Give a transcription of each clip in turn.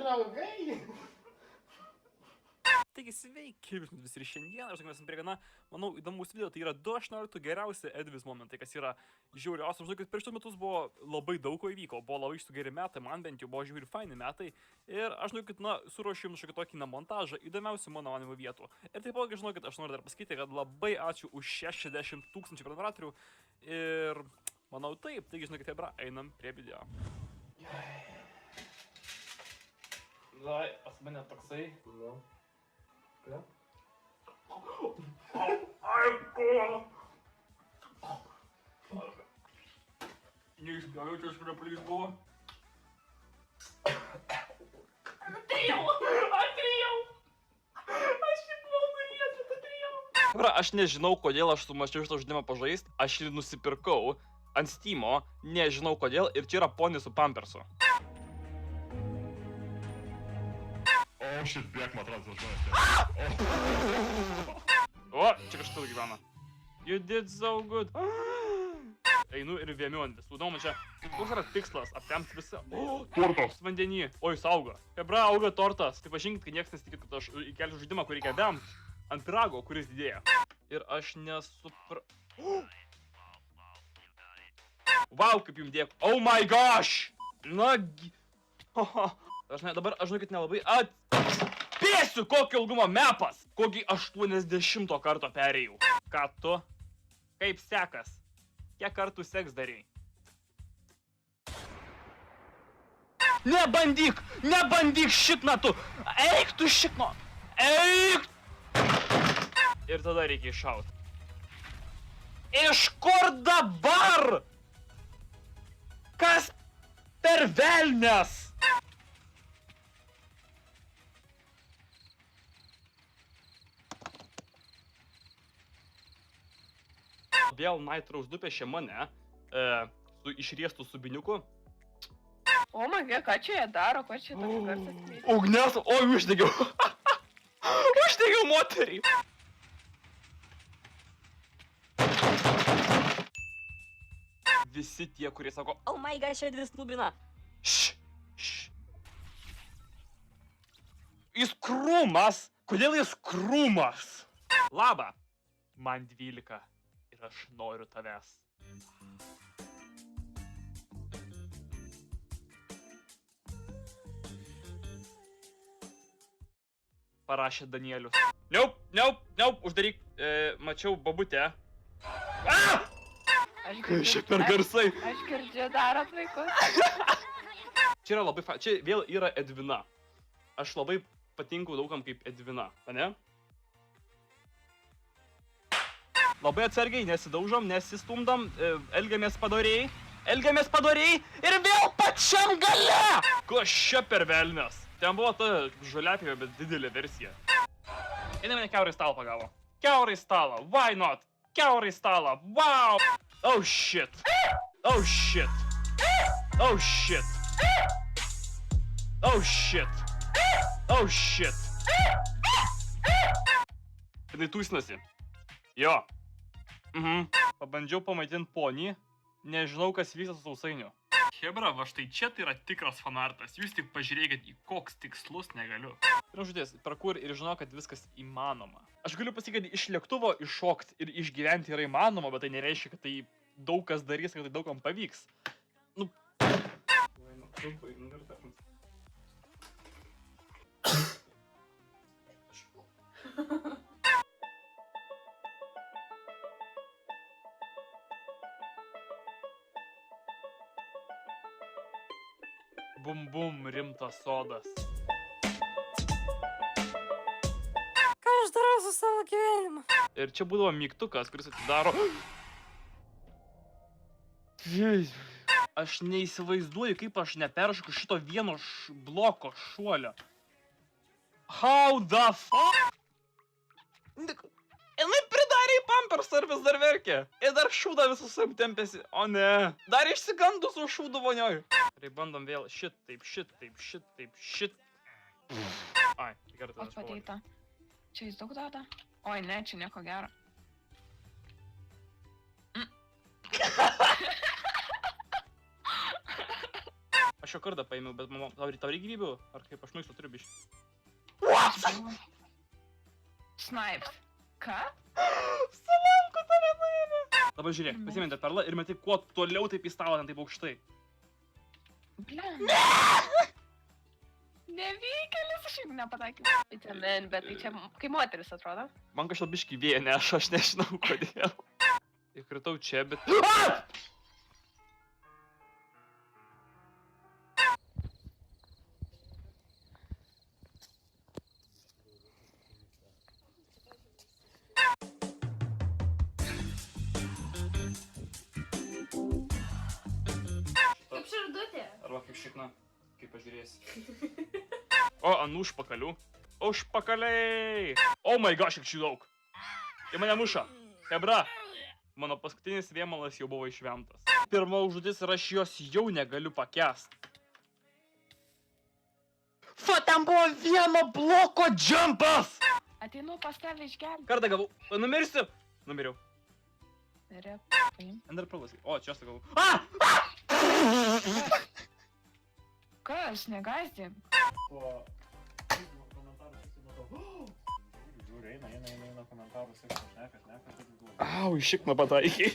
draugai. Taigi sveiki visi ir šiandien, aš mes prie gana, manau, įdomus video, tai yra 218 geriausi Edvis momentai, kas yra žiauriausia. Žinau, kad prieš 2 metus buvo labai daug ko įvyko, buvo labai iš tų geri metai, man bent jau buvo žiauri faini metai. Ir aš žinau, kad, suruošiu jums šokį tokį montažą įdomiausių mano manimo vietų. Ir taip pat, žinau, kad aš noriu dar pasakyti, kad labai ačiū už 60 000 prenumeratorių. Ir manau taip, taigi žinau, kad hebra, einam prie video. Davai, pas mane toksai. Nu. Ja. Neišgavau, čia škraplys buvo. Atrijau! Aš jį buvau nuėjęs, bet atrijau! Aš nežinau, kodėl aš sumačiau šitą žaidimą pažaist, aš jį nusipirkau ant Steamo, nežinau kodėl, ir čia yra ponis su pampersu. Oh shit, bėk, man atrodo, žmonės. O, čia kažkas gyvena. You did so good. Einu ir vėmiu ant visų. Įdomu, čia koks yra tikslas aptemti visą. O, tortas vandenį. Oi, jis auga. Hebra, auga tortas. Tai pažinkit, kad niekas nesitikit, kad aš įkelsiu žaidimą, kurį reikia vemt ant pirago, kuris didėja. Ir aš Wow, kaip jums dėkui. Oh my gosh! Nagi. Dabar aš žinau, kad nelabai atspėsiu, kokio ilgumo mepas. Kokį 80 karto perėjau. Ką tu? Kaip sekas? Kiek kartų seks darei? Nebandyk! Nebandyk šikna tu! Eik tu šikno! Eik! Ir tada reikia iššaut. Iš kur dabar? Kas per velnes? Vėl Nitro uždupėšė mane su išriestu subiniuku. O, magė, ką čia jie daro, ko čia toks garsas mėgė? Ugnes, oi, uždegiau. Uždegiau moterį. Visi tie, kurie sako, oh my gosh, Edvis nubina. Jis krūmas. Kodėl jis krūmas? Labą. Man 12. Ir aš noriu tavęs. Parašė Danielius. Niaup, uždaryk. Mačiau babutę. Kas čia per garsai? Aš girdžiu darot vaikus. Čia yra labai čia vėl yra Edvina. Aš labai patinku daugam kaip Edvina, ane? Labai atsargiai, nesidaužom, nesistumdam, elgiamės padoriai ir vėl pačiam gale! Kas čia per velnes? Ten buvo ta žoliapjovė, bet didelė versija. Jinai mane kiaurai stalą pagavo. Kiaurai stalą, why not? Kiaurai stalą, wow! Oh shit! Oh shit! Oh shit! Oh shit! Oh shit! Jinai tūsnasi. Jo. Pabandžiau pamaitinti ponį, nežinau, kas vyksta su sausainiu. Hebra, va štai čia tai yra tikras fanartas, jūs tik pažiūrėkit į koks tikslus negaliu. Ir žodės, parkour ir žinau, kad viskas įmanoma. Aš galiu pasakyti, iš lėktuvo iššokti ir išgyventi yra įmanoma, bet tai nereiškia, kad tai daug kas darys, kad tai daugam pavyks. Bum bum, rimtas sodas. Ką aš darau su savo gyvenimu? Ir čia būdavo mygtukas, kuris atidaro. Aš neįsivaizduoju, kaip aš neperšoku šito vieno bloko šuolio. How the fuck? Jinai pridarė į pampersą ir vis dar verkė. Ir dar šūdą visus aptempėsi. O ne. Dar išsigandus už šūdų vonioju. Tai bandom vėl šitaip. Ai, gerai tada. O pateita. Čia jis daug dada? Oi, ne, čia nieko gero. Aš jo kardą paėmiau, bet mama, tau reikia gyvybių? Ar kaip aš maisto turiu biškį? Snipes. Ką? Salamko tave nuėmė! Dabar žiūrėk, pasimėn tą perlą ir metai kuo toliau taip į stalą, ten taip aukštai. Ble. Nevykėlis, aš jau nepataikiau. Vitamin, bet tai čia kaip moteris atrodo. Man kažkaip biškį vėja neša, aš nežinau kodėl. Įkritau čia, bet... Kaip širdutė. Arba kaip šikna, kaip pažiūrėsi. O, ant užpakalių. Užpakaliai! Oh my gosh, kiek šių daug. Tai mane muša. Hebra. Mano paskutinis vėmalas jau buvo išvemtas. Pirma užduotis ir aš jos jau negaliu pakęst. Fa, ten buvo vieno bloko jumpas! Ateinu pas tave išgelbėti. Kartą gavau. Numirsiu. Numiriau. Rep. Ender pralasai. O, čia aš gavau. Ah! Kas, negazdink. Po komentarų susimatau. Žiūri, eina komentarų sekcija, šneka, taip buvo. Au, šikną pataikiai.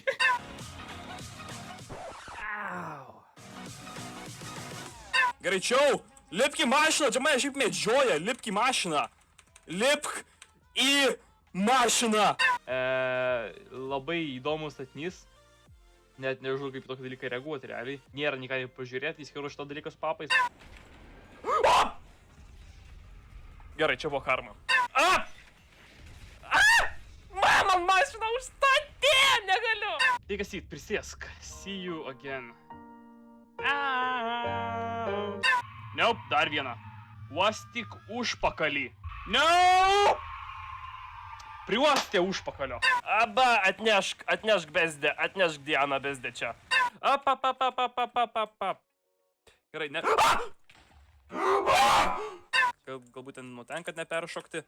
Greičiau! Lipk į mašiną, čia mane šiaip medžioja, lipk į mašiną. Lipk į mašiną. Labai įdomus statinys. Net nežinau, kaip tokį dalyką reaguoti realiai. Nėra nei ką pažiūrėti, įskiriu šitą dalyką su papais. Gerai, čia buvo karma. Mama, mašina užstatė, negaliu. Tai kas įt, prisėsk. See you again. Nope, dar vieną. Uostyk užpakalį. No! Priuostė užpakalio. Aba, atnešk bezdę, atnešk Dianą bezdę čia. Ap. Gerai, ne... Galbūt ten nuo ten, kad neperšokti.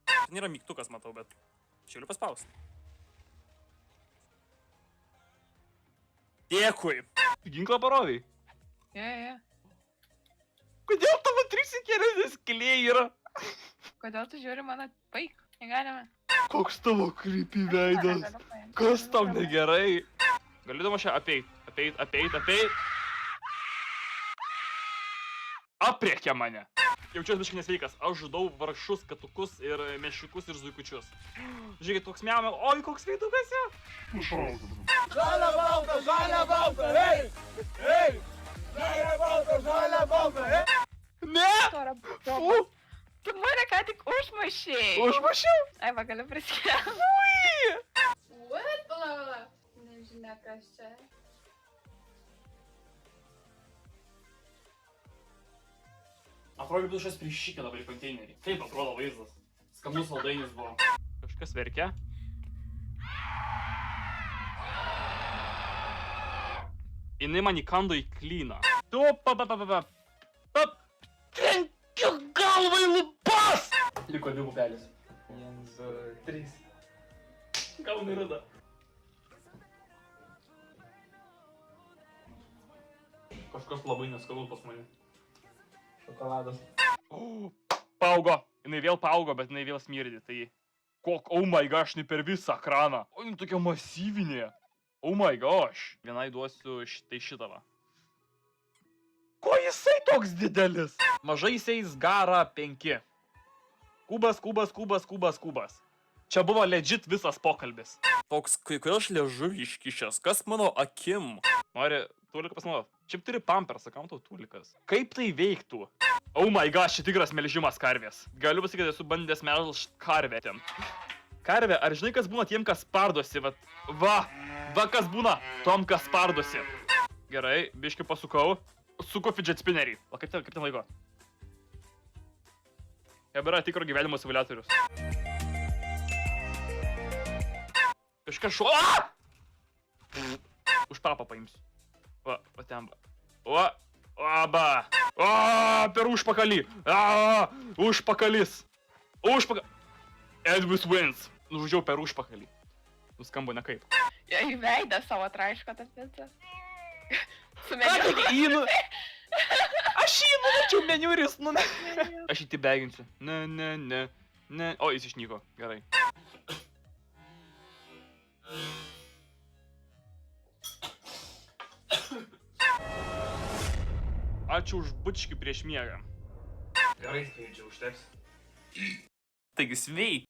Ten yra mygtukas, matau, bet... Čia galiu paspausti. Dėkui. Ginklą parovai. Je. Kodėl tavo 3 kėlės klėjai yra? Kodėl tu žiūri mano paik? Negalime. Koks tavo creepy veidas? Kas tau negerai? Galiu dama šią apeit. Aprėkė mane. Jaučiuosi biškai nesveikas. Aš žudau vargšus katukus ir mešiukus ir zuikučius. Žiūrėkit, toks miamė. Oi, koks veidukas jau. Žalia balta, hei! Hei! Žalia balta, hei! Ne! Fu! Tu mane ką tik užmušiai. Užmušiau! Ai, va, galiu prisikėlti. Ui! What? Pala. Nežinia, kas čia. Atrodo, kaip dušas prišykė dabar į konteinerį. Taip atrodo vaizdas. Skanus saldainis buvo. Kažkas verkia. Jinai man įkando į klyną. Tu, pap. Trenkiu galvą į lūpas! Liko 2 pupelis. 1, 2, 3. Gaunai rada. Kažkas labai neskanus pas mane. Šokoladas. Paaugo. Jinai vėl paaugo, bet jinai vėl smirdi. Tai... Oh my gosh, jinai per visą ekraną. O, jinai tokia masyvinė. Oh my gosh. Vienai duosiu šitą va. Ko jisai toks didelis? Mažaisiais gara 5. Kubas. Čia buvo legit visas pokalbis. Toks, kodėl aš liežuvį iškišęs? Kas mano akim? Nori tuliką pasinaudot? Čia turi pampersą, kam tau tulikas? Kaip tai veiktų? Oh my gosh, čia tikras melžimas karvės. Galiu pasakyti, esu bandęs melžt karvę ten. Karvė, ar žinai, kas būna tiem, kas spardosi? Va, kas būna tom, kas spardosi. Gerai, biškai pasukau. Suku fidget spinnerį. O kaip ten laiko? Hebra tikro gyvenimo simuliatorius. Kažkas šuo... Už papą paimsiu. Va ten va. Per užpakalį. Užpakalis. Edvis wins. Nužudžiau per užpakalį. Nuskambo nekaip. Į veidą savo traiško tą pizzą. Su Ką tik meniu. Aš jį numečiau meniu ir jis numetė. Aš jį tibeginsiu. Ne. O, jis išnyko. Gerai. Ačiū už bučkį prieš miegą. Gerai, skaičiu, užteks. Taigi sveiki.